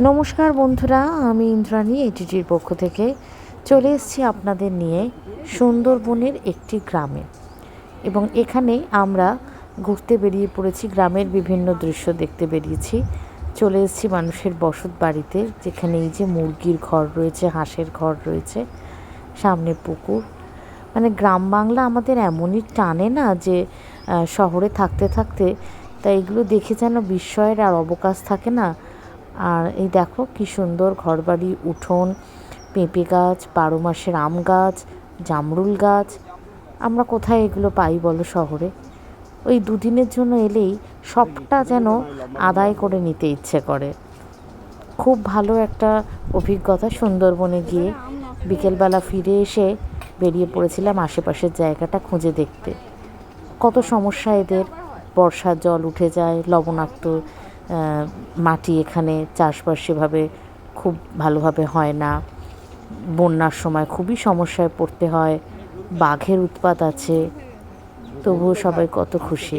নমস্কার বন্ধুরা, আমি ইন্দ্রাণী এটিটির পক্ষ থেকে চলে এসেছি আপনাদের নিয়ে সুন্দরবনের একটি গ্রামে। এবং এখানে আমরা ঘুরতে বেরিয়ে পড়েছি, গ্রামের বিভিন্ন দৃশ্য দেখতে বেরিয়েছি। চলে এসেছি মানুষের বসত বাড়িতে, যেখানে এই যে মুরগির ঘর রয়েছে, হাঁসের ঘর রয়েছে, সামনে পুকুর। মানে গ্রাম বাংলা আমাদের এমনই টানে না যে শহরে থাকতে থাকতে, তাই এগুলো দেখে যেন বিস্ময়ের আর অবকাশ থাকে না। আর এই দেখো কি সুন্দর ঘরবাড়ি, উঠোন, পেঁপে গাছ, 12 মাসের আম গাছ, জামরুল গাছ। আমরা কোথায় এগুলো পাই বলো শহরে? ওই দুদিনের জন্য এলেই সবটা যেন আদায় করে নিতে ইচ্ছে করে। খুব ভালো একটা অভিজ্ঞতা সুন্দরবনে গিয়ে। বিকেলবেলা ফিরে এসে বেরিয়ে পড়েছিলাম আশেপাশের জায়গাটা খুঁজে দেখতে। কত সমস্যা এদের, বর্ষার জল উঠে যায়, লবণাক্ত মাটি, এখানে চাষবাস সেভাবে খুব ভালোভাবে হয় না, বন্যার সময় খুবই সমস্যায় পড়তে হয়, বাঘের উৎপাত আছে, তবুও সবাই কত খুশি।